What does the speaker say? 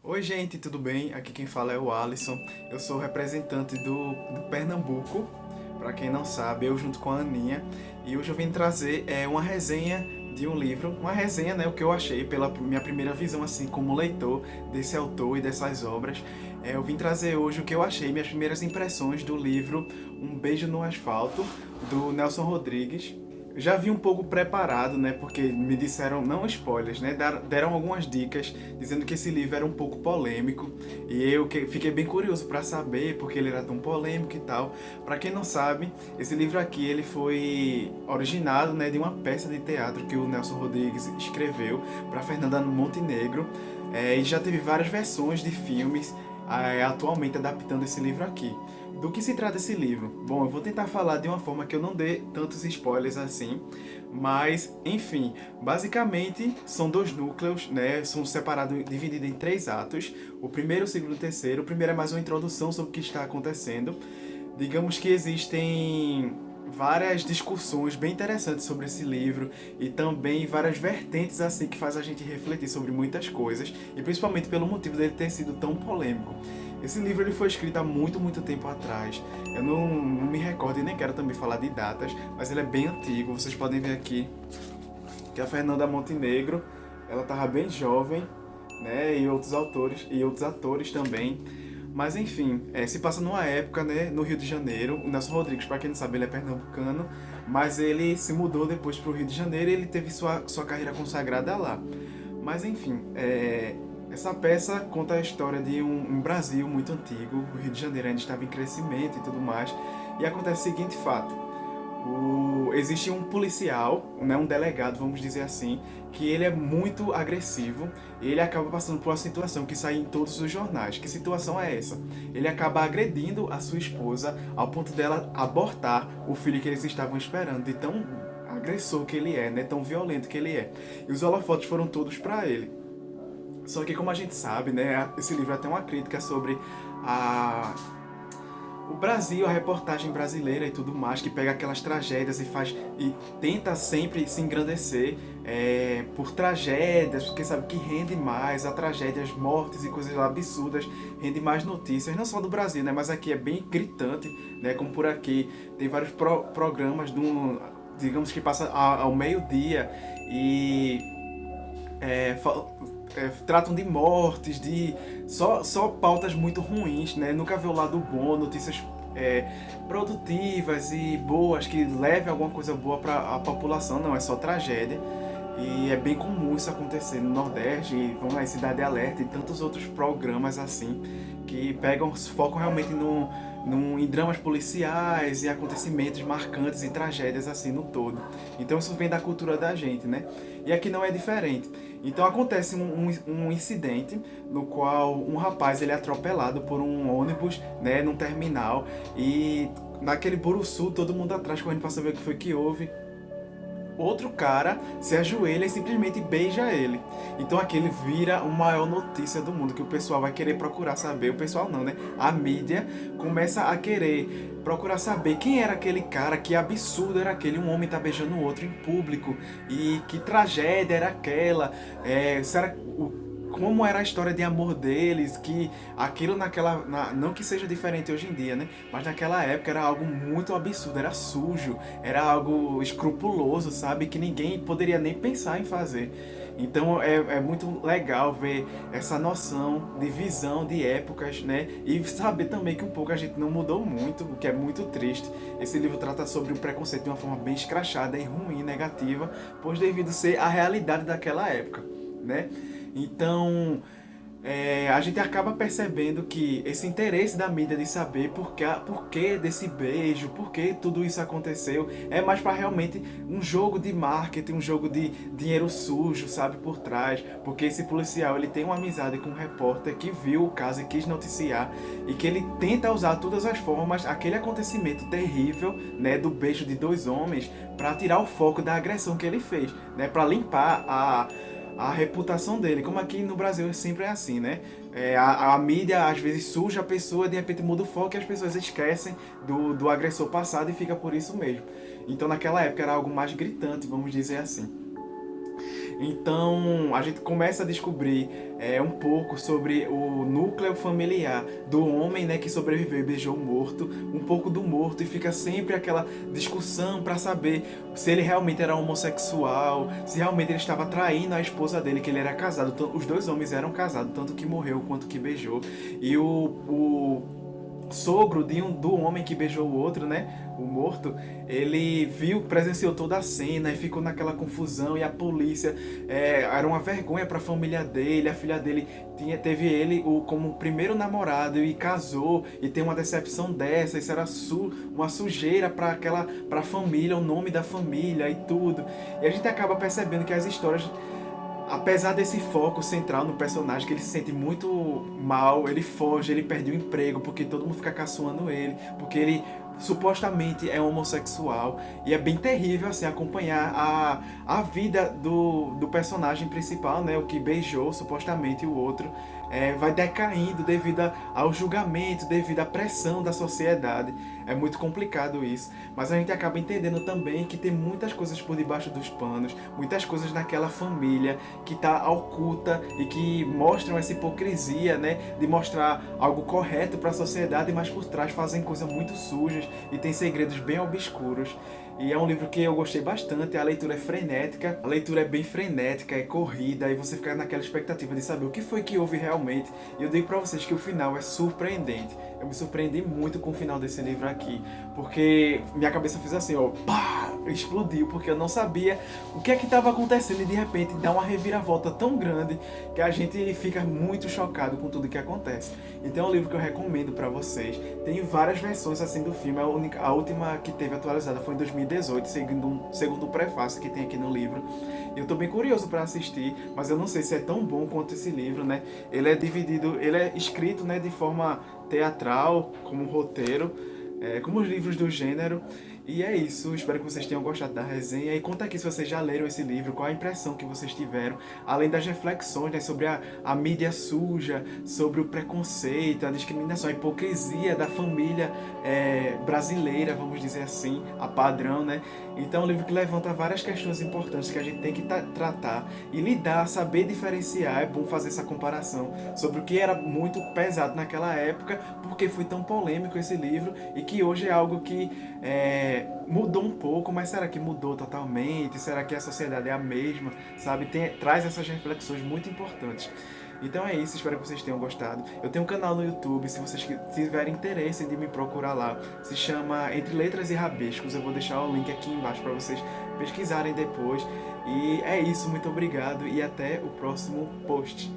Oi, gente, tudo bem? Aqui quem fala é o Alisson. Eu sou representante do Pernambuco. Para quem não sabe, eu junto com a Aninha. E hoje eu vim trazer uma resenha de um livro. Uma resenha, né? O que eu achei pela minha primeira visão, assim, como leitor desse autor e dessas obras. Eu vim trazer hoje o que eu achei, minhas primeiras impressões do livro Um Beijo no Asfalto, do Nelson Rodrigues. Já vim um pouco preparado, né? Porque me disseram, não spoilers, né? Deram algumas dicas dizendo que esse livro era um pouco polêmico. E eu fiquei bem curioso para saber porque ele era tão polêmico e tal. Para quem não sabe, esse livro aqui ele foi originado, né, de uma peça de teatro que o Nelson Rodrigues escreveu para Fernanda Montenegro. E já teve várias versões de filmes atualmente adaptando esse livro aqui. Do que se trata esse livro? Bom, eu vou tentar falar de uma forma que eu não dê tantos spoilers assim, mas, enfim, basicamente são dois núcleos, né? São separados, divididos em três atos. O primeiro, o segundo e o terceiro. O primeiro é mais uma introdução sobre o que está acontecendo. Digamos que existem várias discussões bem interessantes sobre esse livro e também várias vertentes assim que faz a gente refletir sobre muitas coisas e principalmente pelo motivo dele ter sido tão polêmico. Esse livro ele foi escrito há muito tempo atrás. Eu não me recordo e nem quero também falar de datas, mas ele é bem antigo. Vocês podem ver aqui que a Fernanda Montenegro, ela estava bem jovem, né, e outros autores e outros atores também. Mas enfim, se passa numa época, né, no Rio de Janeiro. O Nelson Rodrigues, para quem não sabe, ele é pernambucano, mas ele se mudou depois para o Rio de Janeiro e ele teve sua carreira consagrada lá. Mas enfim, essa peça conta a história de um Brasil muito antigo. O Rio de Janeiro ainda estava em crescimento e tudo mais. E acontece o seguinte fato: existe um policial, né, um delegado, vamos dizer assim, que ele é muito agressivo e ele acaba passando por uma situação que sai em todos os jornais. Que situação é essa? Ele acaba agredindo a sua esposa ao ponto dela abortar o filho que eles estavam esperando, de tão agressor que ele é, né, tão violento que ele é. E os holofotes foram todos para ele. Só que como a gente sabe, né, esse livro é até uma crítica sobre a o Brasil, a reportagem brasileira e tudo mais, que pega aquelas tragédias e tenta sempre se engrandecer por tragédias, porque sabe que rende mais, a tragédias, mortes e coisas absurdas, rende mais notícias, não só do Brasil, né, mas aqui é bem gritante, né, como por aqui tem vários programas digamos que passa ao meio-dia e é, tratam de mortes, de só pautas muito ruins, né? Nunca vê o lado bom, notícias produtivas e boas que levem alguma coisa boa para a população, não é só tragédia. E é bem comum isso acontecer no Nordeste, e vamos lá, em Cidade Alerta e tantos outros programas assim, que focam realmente em dramas policiais e acontecimentos marcantes e tragédias assim no todo. Então isso vem da cultura da gente, né? E aqui não é diferente. Então acontece um incidente no qual um rapaz ele é atropelado por um ônibus, né, num terminal, e naquele buruçu todo mundo atrás correndo para saber o que foi que houve. Outro cara se ajoelha e simplesmente beija ele. Então aquele vira a maior notícia do mundo, que o pessoal vai querer procurar saber. O pessoal não, né? A mídia começa a querer procurar saber quem era aquele cara, que absurdo era aquele, um homem tá beijando o outro em público, e que tragédia era aquela, será, como era a história de amor deles, que aquilo não que seja diferente hoje em dia, né? Mas naquela época era algo muito absurdo, era sujo, era algo escrupuloso, sabe? Que ninguém poderia nem pensar em fazer. Então é muito legal ver essa noção de visão de épocas, né? E saber também que um pouco a gente não mudou muito, o que é muito triste. Esse livro trata sobre o preconceito de uma forma bem escrachada e ruim, negativa, pois devido ser a realidade daquela época, né? Então, a gente acaba percebendo que esse interesse da mídia de saber por que desse beijo, por que tudo isso aconteceu, é mais para realmente um jogo de marketing, um jogo de dinheiro sujo, sabe, por trás. Porque esse policial ele tem uma amizade com um repórter que viu o caso e quis noticiar, e que ele tenta usar todas as formas aquele acontecimento terrível, né, do beijo de dois homens, para tirar o foco da agressão que ele fez, né, para limpar a reputação dele, como aqui no Brasil sempre é assim, né? A mídia às vezes suja a pessoa, de repente muda o foco e as pessoas esquecem do agressor passado e fica por isso mesmo. Então naquela época era algo mais gritante, vamos dizer assim. Então a gente começa a descobrir um pouco sobre o núcleo familiar do homem, né, que sobreviveu e beijou o morto, um pouco do morto, e fica sempre aquela discussão para saber se ele realmente era homossexual, se realmente ele estava traindo a esposa dele, que ele era casado. Então, os dois homens eram casados, tanto que morreu quanto que beijou. E o sogro do homem que beijou o outro, né? O morto, ele presenciou toda a cena e ficou naquela confusão. E a polícia era uma vergonha para a família dele. A filha dele teve ele como primeiro namorado e casou. E tem uma decepção dessa. Isso era uma sujeira para a família, o nome da família e tudo. E a gente acaba percebendo que as histórias, apesar desse foco central no personagem, que ele se sente muito mal, ele foge, ele perde o emprego porque todo mundo fica caçoando ele, porque ele supostamente é homossexual. E é bem terrível assim acompanhar a vida do personagem principal, né, o que beijou supostamente o outro, vai decaindo devido ao julgamento, devido à pressão da sociedade. É muito complicado isso, mas a gente acaba entendendo também que tem muitas coisas por debaixo dos panos, muitas coisas naquela família que está oculta e que mostram essa hipocrisia, né, de mostrar algo correto para a sociedade, mas por trás fazem coisas muito sujas e tem segredos bem obscuros. E é um livro que eu gostei bastante, a leitura é frenética, a leitura é bem frenética, é corrida, e você fica naquela expectativa de saber o que foi que houve realmente. E eu digo pra vocês que o final é surpreendente. Eu me surpreendi muito com o final desse livro aqui, porque minha cabeça fez assim, ó, pá, explodiu, porque eu não sabia o que é que estava acontecendo e de repente dá uma reviravolta tão grande que a gente fica muito chocado com tudo que acontece. Então é um livro que eu recomendo pra vocês. Tem várias versões assim do filme, a última que teve atualizada foi em 2018, segundo o prefácio que tem aqui no livro. Eu tô bem curioso para assistir, mas eu não sei se é tão bom quanto esse livro, né? Ele é escrito, né, de forma teatral, como um roteiro, como os livros do gênero. E é isso, espero que vocês tenham gostado da resenha. E conta aqui se vocês já leram esse livro, qual a impressão que vocês tiveram, além das reflexões, né, sobre a mídia suja, sobre o preconceito, a discriminação, a hipocrisia da família brasileira, vamos dizer assim, a padrão, né? Então é um livro que levanta várias questões importantes que a gente tem que tratar e lidar, saber diferenciar. É bom fazer essa comparação sobre o que era muito pesado naquela época, porque foi tão polêmico esse livro, e que hoje é algo que mudou um pouco, mas será que mudou totalmente? Será que a sociedade é a mesma? Sabe? Traz essas reflexões muito importantes. Então é isso, espero que vocês tenham gostado. Eu tenho um canal no YouTube, se vocês tiverem interesse de me procurar lá, se chama Entre Letras e Rabiscos. Eu vou deixar o link aqui embaixo para vocês pesquisarem depois. E é isso, muito obrigado e até o próximo post.